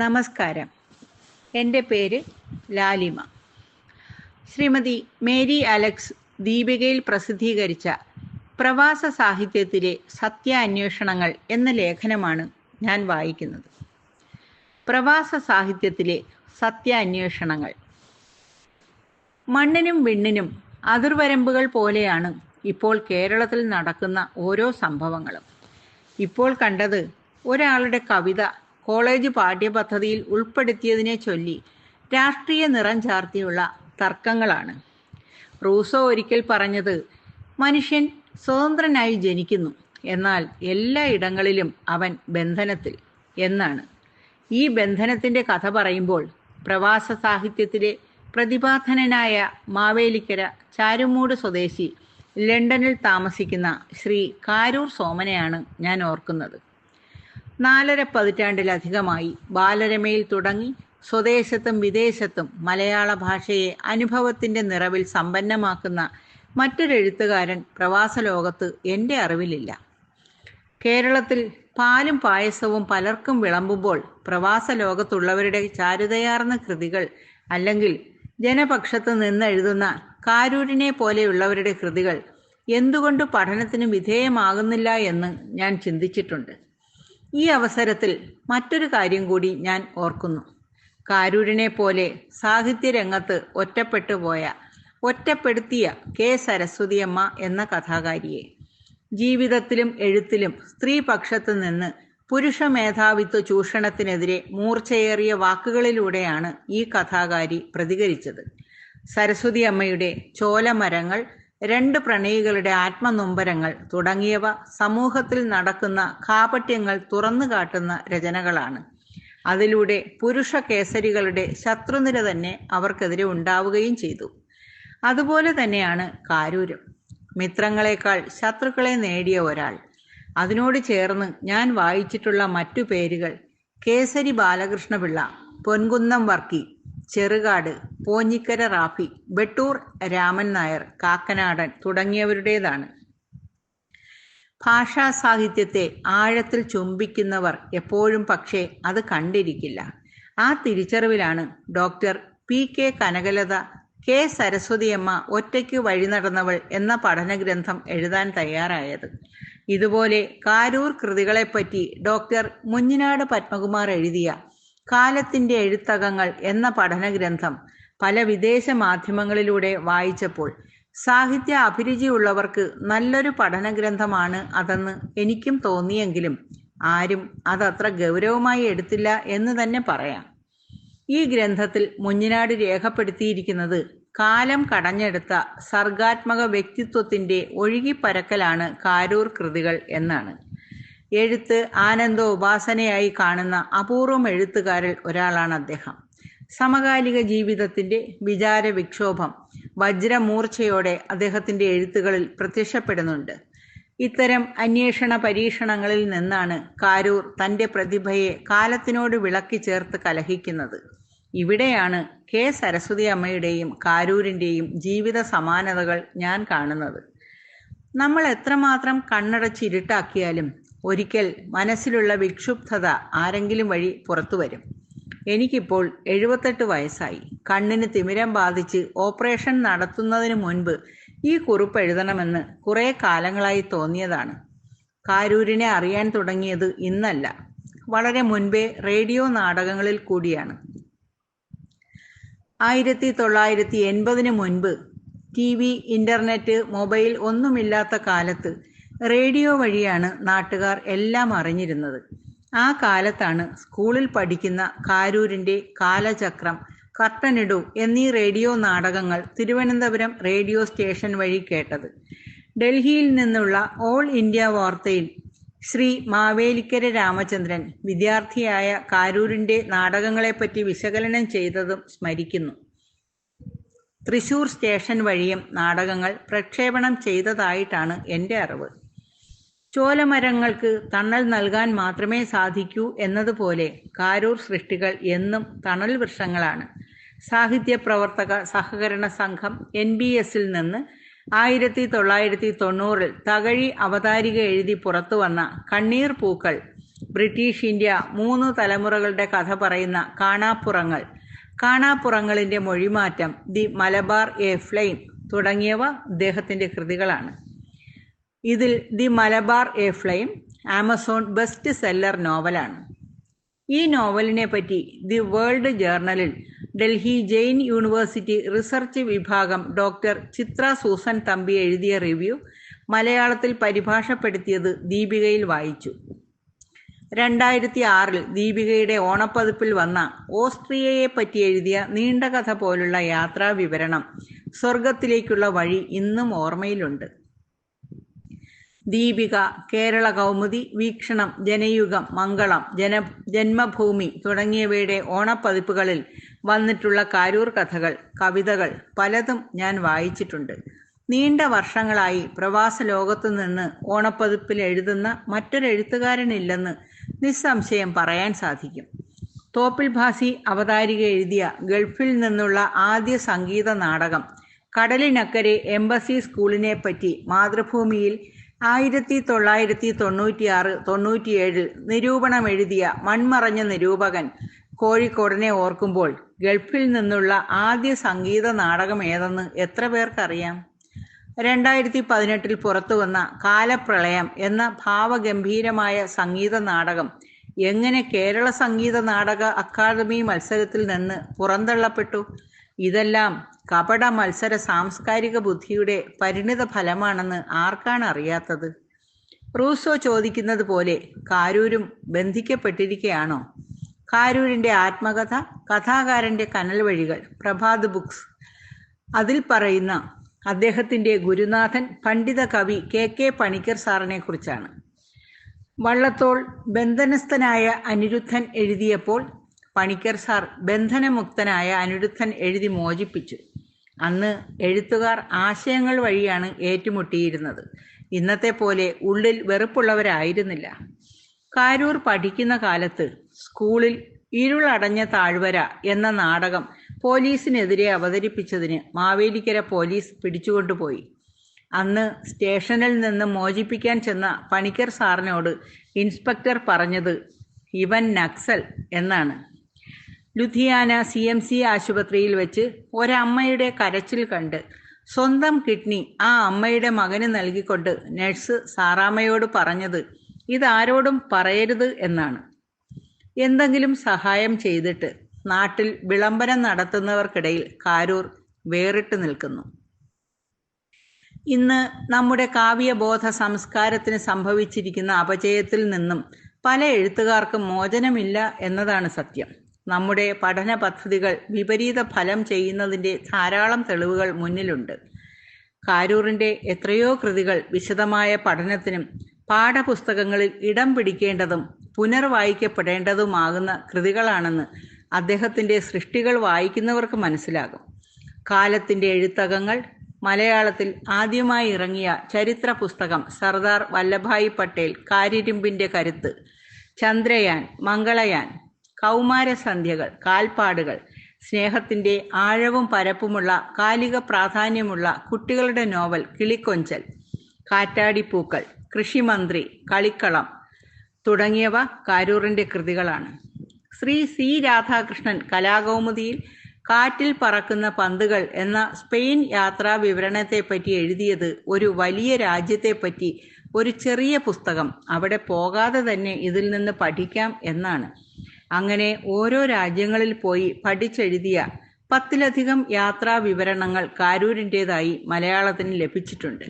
നമസ്കാരം. എൻ്റെ പേര് ലാലിമ. ശ്രീമതി മേരി അലക്സ് ദീപികയിൽ പ്രസിദ്ധീകരിച്ച പ്രവാസ സാഹിത്യത്തിലെ സത്യാന്വേഷണങ്ങൾ എന്ന ലേഖനമാണ് ഞാൻ വായിക്കുന്നത്. പ്രവാസ സാഹിത്യത്തിലെ സത്യാന്വേഷണങ്ങൾ. മണ്ണിനും വിണ്ണിനും അതിർവരമ്പുകൾ പോലെയാണ് ഇപ്പോൾ കേരളത്തിൽ നടക്കുന്ന ഓരോ സംഭവങ്ങളും. ഇപ്പോൾ കണ്ടത് ഒരാളുടെ കവിത കോളേജ് പാഠ്യപദ്ധതിയിൽ ഉൾപ്പെടുത്തിയതിനെ ചൊല്ലി രാഷ്ട്രീയ നിറം ചാർത്തിയുള്ള തർക്കങ്ങളാണ്. റൂസോ ഒരിക്കൽ പറഞ്ഞത്, മനുഷ്യൻ സ്വതന്ത്രനായി ജനിക്കുന്നു, എന്നാൽ എല്ലാ ഇടങ്ങളിലും അവൻ ബന്ധനത്തിൽ എന്നാണ്. ഈ ബന്ധനത്തിൻ്റെ കഥ പറയുമ്പോൾ പ്രവാസ സാഹിത്യത്തിലെ പ്രതിഭാധനനായ മാവേലിക്കര ചാരുമൂട് സ്വദേശി ലണ്ടനിൽ താമസിക്കുന്ന ശ്രീ കാരൂർ സോമനെയാണ് ഞാൻ ഓർക്കുന്നത്. 4.5 പതിറ്റാണ്ടിലധികമായി ബാലരമയിൽ തുടങ്ങി സ്വദേശത്തും വിദേശത്തും മലയാള ഭാഷയെ അനുഭവത്തിൻ്റെ നിറവിൽ സമ്പന്നമാക്കുന്ന മറ്റൊരെഴുത്തുകാരൻ പ്രവാസ ലോകത്ത് എൻ്റെ അറിവിലില്ല. കേരളത്തിൽ പാലും പായസവും പലർക്കും വിളമ്പുമ്പോൾ പ്രവാസ ലോകത്തുള്ളവരുടെ ചാരുതയാർന്ന കൃതികൾ, അല്ലെങ്കിൽ ജനപക്ഷത്ത് നിന്നെഴുതുന്ന കാരൂരിനെ പോലെയുള്ളവരുടെ കൃതികൾ എന്തുകൊണ്ട് പഠനത്തിന് വിധേയമാകുന്നില്ല എന്ന് ഞാൻ ചിന്തിച്ചിട്ടുണ്ട്. ഈ അവസരത്തിൽ മറ്റൊരു കാര്യം കൂടി ഞാൻ ഓർക്കുന്നു. കാരൂരിനെ പോലെ സാഹിത്യരംഗത്ത് ഒറ്റപ്പെടുത്തിയ കെ സരസ്വതിയമ്മ എന്ന കഥാകാരിയെ. ജീവിതത്തിലും എഴുത്തിലും സ്ത്രീപക്ഷത്ത് നിന്ന് പുരുഷ മേധാവിത്വ ചൂഷണത്തിനെതിരെ മൂർച്ചയേറിയ വാക്കുകളിലൂടെയാണ് ഈ കഥാകാരി പ്രതികരിച്ചത്. സരസ്വതിയമ്മയുടെ ചോലമരങ്ങൾ, 2 പ്രണയികളുടെ ആത്മനൊമ്പരങ്ങൾ തുടങ്ങിയവ സമൂഹത്തിൽ നടക്കുന്ന കാപട്യങ്ങൾ തുറന്നു കാട്ടുന്ന രചനകളാണ്. അതിലൂടെ പുരുഷ കേസരികളുടെ ശത്രുനിര തന്നെ അവർക്കെതിരെ ഉണ്ടാവുകയും ചെയ്തു. അതുപോലെ തന്നെയാണ് കാരൂരും. മിത്രങ്ങളെക്കാൾ ശത്രുക്കളെ നേടിയ ഒരാൾ. അതിനോട് ചേർന്ന് ഞാൻ വായിച്ചിട്ടുള്ള മറ്റു പേരുകൾ കേസരി ബാലകൃഷ്ണപിള്ള, പൊൻകുന്നം വർക്കി, ചെറുകാട്, പോഞ്ഞിക്കര റാഫി, വെട്ടൂർ രാമൻ നായർ, കാക്കനാടൻ തുടങ്ങിയവരുടേതാണ്. ഭാഷാ സാഹിത്യത്തെ ആഴത്തിൽ ചുംബിക്കുന്നവർ എപ്പോഴും പക്ഷേ അത് കണ്ടിരിക്കില്ല. ആ തിരിച്ചറിവിലാണ് doctor PK Kanakalatha K Saraswathiyamma ഒറ്റയ്ക്ക് വഴി നടന്നവൾ എന്ന പഠനഗ്രന്ഥം എഴുതാൻ തയ്യാറായത്. ഇതുപോലെ കാരൂർ കൃതികളെപ്പറ്റി ഡോക്ടർ മുഞ്ഞിനാട് പത്മകുമാർ എഴുതിയ കാലത്തിൻ്റെ എഴുത്തകങ്ങൾ എന്ന പഠനഗ്രന്ഥം പല വിദേശ മാധ്യമങ്ങളിലൂടെ വായിച്ചപ്പോൾ സാഹിത്യ അഭിരുചിയുള്ളവർക്ക് നല്ലൊരു പഠനഗ്രന്ഥമാണ് അതെന്ന് എനിക്കും തോന്നിയെങ്കിലും ആരും അതത്ര ഗൗരവമായി എടുത്തില്ല എന്ന് തന്നെ പറയാം. ഈ ഗ്രന്ഥത്തിൽ മുഞ്ഞിനാട് രേഖപ്പെടുത്തിയിരിക്കുന്നത് കാലം കടഞ്ഞെടുത്ത സർഗാത്മക വ്യക്തിത്വത്തിൻ്റെ ഒഴുകിപ്പരക്കലാണ് കാരൂർ കൃതികൾ എന്നാണ്. എഴുത്ത് ആനന്ദോപാസനയായി കാണുന്ന അപൂർവം എഴുത്തുകാരിൽ ഒരാളാണ് അദ്ദേഹം. സമകാലിക ജീവിതത്തിൻ്റെ വിചാരവിക്ഷോഭം വജ്രമൂർച്ചയോടെ അദ്ദേഹത്തിൻ്റെ എഴുത്തുകളിൽ പ്രത്യക്ഷപ്പെടുന്നുണ്ട്. ഇത്തരം അന്വേഷണ പരീക്ഷണങ്ങളിൽ നിന്നാണ് കാരൂർ തൻ്റെ പ്രതിഭയെ കാലത്തിനോട് വിളക്കി ചേർത്ത് കലഹിക്കുന്നത്. ഇവിടെയാണ് കെ സരസ്വതി അമ്മയുടെയും കാരൂരിൻ്റെയും ജീവിത സമാനതകൾ ഞാൻ കാണുന്നത്. നമ്മൾ എത്രമാത്രം കണ്ണടച്ചിരുട്ടാക്കിയാലും ഒരിക്കൽ മനസ്സിലുള്ള വിക്ഷുബ്ധത ആരെങ്കിലും വഴി പുറത്തു വരും. എനിക്കിപ്പോൾ 78 വയസ്സായി. കണ്ണിന് തിമിരം ബാധിച്ച് ഓപ്പറേഷൻ നടത്തുന്നതിന് മുൻപ് ഈ കുറിപ്പ് എഴുതണമെന്ന് കുറേ കാലങ്ങളായി തോന്നിയതാണ്. കാരൂരിനെ അറിയാൻ തുടങ്ങിയത് ഇന്നല്ല, വളരെ മുൻപേ റേഡിയോ നാടകങ്ങളിൽ കൂടിയാണ്. 1980 മുൻപ് TV, ഇൻ്റർനെറ്റ്, മൊബൈൽ ഒന്നുമില്ലാത്ത കാലത്ത് റേഡിയോ വഴിയാണ് നാട്ടുകാർ എല്ലാം അറിഞ്ഞിരുന്നത്. ആ കാലത്താണ് സ്കൂളിൽ പഠിക്കുന്ന കാരൂരിൻ്റെ കാലചക്രം, കർട്ടനിടു എന്നീ റേഡിയോ നാടകങ്ങൾ തിരുവനന്തപുരം റേഡിയോ സ്റ്റേഷൻ വഴി കേട്ടത്. ഡൽഹിയിൽ നിന്നുള്ള ഓൾ ഇന്ത്യ വാർത്തയിൽ ശ്രീ മാവേലിക്കര രാമചന്ദ്രൻ വിദ്യാർത്ഥിയായ കാരൂരിൻ്റെ നാടകങ്ങളെപ്പറ്റി വിശകലനം ചെയ്തതും സ്മരിക്കുന്നു. തൃശൂർ സ്റ്റേഷൻ വഴിയും നാടകങ്ങൾ പ്രക്ഷേപണം ചെയ്തതായിട്ടാണ് എൻ്റെ അറിവ്. ചോലമരങ്ങൾക്ക് തണൽ നൽകാൻ മാത്രമേ സാധിക്കൂ എന്നതുപോലെ കാരൂർ സൃഷ്ടികൾ എന്നും തണൽ വൃക്ഷങ്ങളാണ്. സാഹിത്യ പ്രവർത്തക സഹകരണ സംഘം NBSൽ നിന്ന് 1990 തകഴി അവതാരിക എഴുതി പുറത്തു വന്ന കണ്ണീർ പൂക്കൾ ബ്രിട്ടീഷ് ഇന്ത്യ 3 തലമുറകളുടെ കഥ പറയുന്ന കാണാപ്പുറങ്ങൾ, കാണാപ്പുറങ്ങളിൻ്റെ മൊഴിമാറ്റം, ദി മലബാർ എ ഫ്ലെയിം തുടങ്ങിയവ അദ്ദേഹത്തിൻ്റെ കൃതികളാണ്. ഇതിൽ the Malabar a flame Amazon best seller നോവലാണ്. ഈ നോവലിനെ പറ്റി ദി വേൾഡ് ജേർണലിൽ ഡൽഹി ജെയിൻ യൂണിവേഴ്സിറ്റി റിസർച്ച് വിഭാഗം ഡോക്ടർ ചിത്ര സൂസൻ തമ്പി എഴുതിയ റിവ്യൂ മലയാളത്തിൽ പരിഭാഷപ്പെടുത്തിയത് ദീപികയിൽ വായിച്ചു. 2006 ദീപികയുടെ ഓണപ്പതിപ്പിൽ വന്ന ഓസ്ട്രിയയെ പറ്റി എഴുതിയ നീണ്ട കഥ പോലുള്ള യാത്രാ വിവരണം സ്വർഗത്തിലേക്കുള്ള വഴി ഇന്നും ഓർമ്മയിലുണ്ട്. ദീപിക, കേരള കൗമുദി, വീക്ഷണം, ജനയുഗം, മംഗളം, ജന്മഭൂമി തുടങ്ങിയവയുടെ ഓണപ്പതിപ്പുകളിൽ വന്നിട്ടുള്ള കാരൂർ കഥകൾ, കവിതകൾ പലതും ഞാൻ വായിച്ചിട്ടുണ്ട്. നീണ്ട വർഷങ്ങളായി പ്രവാസ ലോകത്തു നിന്ന് ഓണപ്പതിപ്പിൽ എഴുതുന്ന മറ്റൊരെഴുത്തുകാരനില്ലെന്ന് നിസ്സംശയം പറയാൻ സാധിക്കും. തോപ്പിൽ ഭാസി അവതാരിക എഴുതിയ ഗൾഫിൽ നിന്നുള്ള ആദ്യ സംഗീത നാടകം കടലിനക്കരെ എംബസി സ്കൂളിനെ പറ്റി മാതൃഭൂമിയിൽ 1996-97 നിരൂപണം എഴുതിയ മൺമറഞ്ഞ നിരൂപകൻ കോഴിക്കോടിനെ ഓർക്കുമ്പോൾ ഗൾഫിൽ നിന്നുള്ള ആദ്യ സംഗീത നാടകം ഏതെന്ന് എത്ര പേർക്കറിയാം? 2018 പുറത്തു വന്ന കാലപ്രളയം എന്ന ഭാവഗംഭീരമായ സംഗീത നാടകം എങ്ങനെ കേരള സംഗീത നാടക അക്കാദമി മത്സരത്തിൽ നിന്ന് പുറന്തള്ളപ്പെട്ടു? ഇതെല്ലാം കപട മത്സര സാംസ്കാരിക ബുദ്ധിയുടെ പരിണിത ഫലമാണെന്ന് ആർക്കാണ് അറിയാത്തത്? റൂസോ ചോദിക്കുന്നത് പോലെ കാരൂരും ബന്ധിക്കപ്പെട്ടിരിക്കുകയാണോ? കാരൂരിൻ്റെ ആത്മകഥ, കഥാകാരൻ്റെ കനൽ വഴികൾ, പ്രഭാത് ബുക്സ്, അതിൽ പറയുന്ന അദ്ദേഹത്തിൻ്റെ ഗുരുനാഥൻ പണ്ഡിത കവി KK പണിക്കർ സാറിനെ കുറിച്ചാണ്. വള്ളത്തോൾ ബന്ധനസ്ഥനായ അനിരുദ്ധൻ എഴുതിയപ്പോൾ പണിക്കർ സാർ ബന്ധനമുക്തനായ അനിരുദ്ധൻ എഴുതി മോചിപ്പിച്ചു. അന്ന് എഴുത്തുകാർ ആശയങ്ങൾ വഴിയാണ് ഏറ്റുമുട്ടിയിരുന്നത്. ഇന്നത്തെ പോലെ ഉള്ളിൽ വെറുപ്പുള്ളവരായിരുന്നില്ല. കാരൂർ പഠിക്കുന്ന കാലത്ത് സ്കൂളിൽ ഇരുളടഞ്ഞ താഴ്വര എന്ന നാടകം പോലീസിനെതിരെ അവതരിപ്പിച്ചതിന് മാവേലിക്കര പോലീസ് പിടിച്ചുകൊണ്ടുപോയി. അന്ന് സ്റ്റേഷനിൽ നിന്ന് മോചിപ്പിക്കാൻ ചെന്ന പണിക്കർ സാറിനോട് ഇൻസ്പെക്ടർ പറഞ്ഞത് ഇവൻ നക്സൽ എന്നാണ്. ലുധിയാന CMC ആശുപത്രിയിൽ വെച്ച് ഒരമ്മയുടെ കരച്ചിൽ കണ്ട് സ്വന്തം കിഡ്നി ആ അമ്മയുടെ മകന് നൽകിക്കൊണ്ട് നഴ്സ് സാറാമ്മയോട് പറഞ്ഞത് ഇതാരോടും പറയരുത് എന്നാണ്. എന്തെങ്കിലും സഹായം ചെയ്തിട്ട് നാട്ടിൽ വിളംബരം നടത്തുന്നവർക്കിടയിൽ കാരൂർ വേറിട്ട് നിൽക്കുന്നു. ഇന്ന് നമ്മുടെ കാവ്യബോധ സംസ്കാരത്തിന് സംഭവിച്ചിരിക്കുന്ന അപജയത്തിൽ നിന്നും പല എഴുത്തുകാർക്കും മോചനമില്ല എന്നതാണ് സത്യം. നമ്മുടെ പഠന പദ്ധതികൾ വിപരീത ഫലം ചെയ്യുന്നതിൻ്റെ ധാരാളം തെളിവുകൾ മുന്നിലുണ്ട്. കാരൂറിൻ്റെ എത്രയോ കൃതികൾ വിശദമായ പഠനത്തിനും പാഠപുസ്തകങ്ങളിൽ ഇടം പിടിക്കേണ്ടതും പുനർവായിക്കപ്പെടേണ്ടതുമാകുന്ന കൃതികളാണെന്ന് അദ്ദേഹത്തിൻ്റെ സൃഷ്ടികൾ വായിക്കുന്നവർക്ക് മനസ്സിലാകും. കാലത്തിൻ്റെ എഴുത്തകങ്ങൾ മലയാളത്തിൽ ആദ്യമായി ഇറങ്ങിയ ചരിത്ര പുസ്തകം സർദാർ വല്ലഭായി പട്ടേൽ, കാര്യിരുമ്പിൻ്റെ കരുത്ത്, ചന്ദ്രയാൻ, മംഗളയാൻ, കൗമാരസന്ധ്യകൾ, കാൽപ്പാടുകൾ, സ്നേഹത്തിൻ്റെ ആഴവും പരപ്പുമുള്ള കാലിക പ്രാധാന്യമുള്ള കുട്ടികളുടെ നോവൽ കിളിക്കൊഞ്ചൽ, കാറ്റാടിപ്പൂക്കൾ, കൃഷിമന്ത്രി, കളിക്കളം തുടങ്ങിയവ കാരൂറിൻ്റെ കൃതികളാണ്. ശ്രീ C. രാധാകൃഷ്ണൻ കലാകൗമുദിയിൽ കാറ്റിൽ പറക്കുന്ന പന്തുകൾ എന്ന സ്പെയിൻ യാത്രാ വിവരണത്തെപ്പറ്റി എഴുതിയത് ഒരു വലിയ രാജ്യത്തെപ്പറ്റി ഒരു ചെറിയ പുസ്തകം അവിടെ പോകാതെ തന്നെ ഇതിൽ നിന്ന് പഠിക്കാം എന്നാണ്. അങ്ങനെ ഓരോ രാജ്യങ്ങളിൽ പോയി പഠിച്ചെഴുതിയ 10ലധികം യാത്രാ വിവരണങ്ങൾ കാരൂരിൻ്റേതായി മലയാളത്തിന് ലഭിച്ചിട്ടുണ്ട്.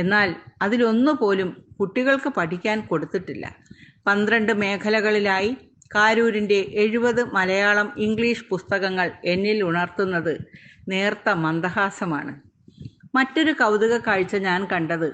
എന്നാൽ അതിലൊന്നുപോലും കുട്ടികൾക്ക് പഠിക്കാൻ കൊടുത്തിട്ടില്ല. 12 മേഖലകളിലായി കാരൂരിൻ്റെ 70 മലയാളം ഇംഗ്ലീഷ് പുസ്തകങ്ങൾ എന്നിൽ ഉണർത്തുന്നത് നേർത്ത മന്ദഹാസമാണ്. മറ്റൊരു കൗതുക കാഴ്ച ഞാൻ കണ്ടത്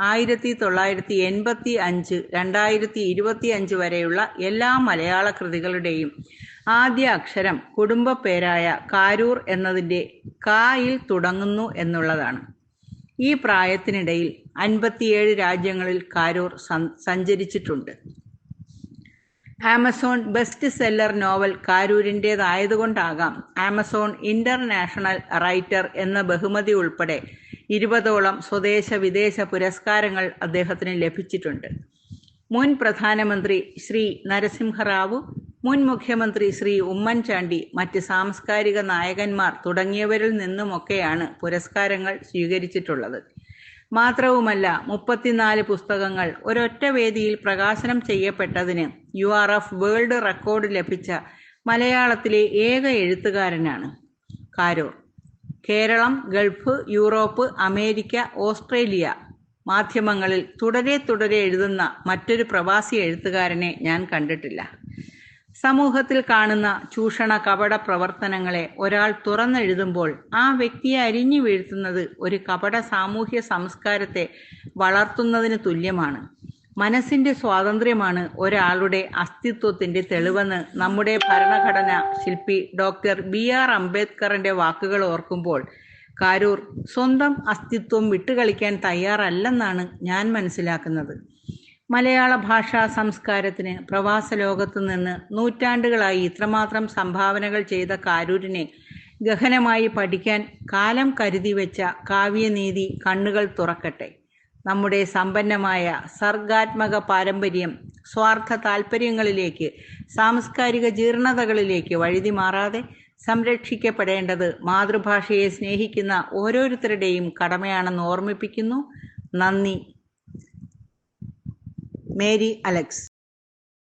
1985-2025 വരെയുള്ള എല്ലാ മലയാള കൃതികളുടെയും ആദ്യ അക്ഷരം കുടുംബ പേരായ കാരൂർ എന്നതിൻ്റെ കായിൽ തുടങ്ങുന്നു എന്നുള്ളതാണ്. ഈ പ്രായത്തിനിടയിൽ 57 രാജ്യങ്ങളിൽ കാരൂർ സഞ്ചരിച്ചിട്ടുണ്ട്. ആമസോൺ ബെസ്റ്റ് സെല്ലർ നോവൽ കാരൂരിൻ്റേതായതുകൊണ്ടാകാം ആമസോൺ ഇന്റർനാഷണൽ റൈറ്റർ എന്ന ബഹുമതി ഉൾപ്പെടെ 20ഓളം സ്വദേശ വിദേശ പുരസ്കാരങ്ങൾ അദ്ദേഹത്തിന് ലഭിച്ചിട്ടുണ്ട്. മുൻ പ്രധാനമന്ത്രി ശ്രീ നരസിംഹറാവു, മുൻ മുഖ്യമന്ത്രി ശ്രീ ഉമ്മൻചാണ്ടി, മറ്റ് സാംസ്കാരിക നായകന്മാർ തുടങ്ങിയവരിൽ നിന്നുമൊക്കെയാണ് പുരസ്കാരങ്ങൾ സ്വീകരിച്ചിട്ടുള്ളത്. മാത്രവുമല്ല 34 പുസ്തകങ്ങൾ ഒരൊറ്റ വേദിയിൽ പ്രകാശനം ചെയ്യപ്പെട്ടതിന് URF വേൾഡ് റെക്കോർഡ് ലഭിച്ച മലയാളത്തിലെ ഏക എഴുത്തുകാരനാണ് Karoor. Keralam, Gulf, Europe, America, Australia മാധ്യമങ്ങളിൽ തുടരെ എഴുതുന്ന മറ്റൊരു പ്രവാസി എഴുത്തുകാരനെ ഞാൻ കണ്ടിട്ടില്ല. സമൂഹത്തിൽ കാണുന്ന ചൂഷണ കപട പ്രവർത്തനങ്ങളെ ഒരാൾ തുറന്നെഴുതുമ്പോൾ ആ വ്യക്തിയെ അരിഞ്ഞു വീഴ്ത്തുന്നത് ഒരു കപട സാമൂഹ്യ സംസ്കാരത്തെ വളർത്തുന്നതിന് തുല്യമാണ്. മനസ്സിന്റെ സ്വാതന്ത്ര്യമാണ് ഒരാളുടെ അസ്തിത്വത്തിന്റെ തെളിവെന്ന് നമ്മുടെ ഭരണഘടനാ ശില്പി ഡോക്ടർ BR അംബേദ്കറിന്റെ വാക്കുകൾ ഓർക്കുമ്പോൾ കാരൂർ സ്വന്തം അസ്തിത്വം വിട്ടുകളിക്കാൻ തയ്യാറല്ലെന്നാണ് ഞാൻ മനസ്സിലാക്കുന്നത്. മലയാള ഭാഷാ സംസ്കാരത്തിന് പ്രവാസ ലോകത്തു നിന്ന് നൂറ്റാണ്ടുകളായി ഇത്രമാത്രം സംഭാവനകൾ ചെയ്ത കാരൂരിനെ ഗഹനമായി പഠിക്കാൻ കാലം കരുതി വെച്ച കാവ്യനീതി കണ്ണുകൾ തുറക്കട്ടെ. നമ്മുടെ സമ്പന്നമായ സർഗാത്മക പാരമ്പര്യം സ്വാർത്ഥ താല്പര്യങ്ങളിലേക്ക്, സാംസ്കാരിക ജീർണതകളിലേക്ക് വഴുതി മാറാതെ സംരക്ഷിക്കപ്പെടേണ്ടത് മാതൃഭാഷയെ സ്നേഹിക്കുന്ന ഓരോരുത്തരുടെയും കടമയാണെന്ന് ഓർമ്മിപ്പിക്കുന്നു. നന്ദി. Mary Alex.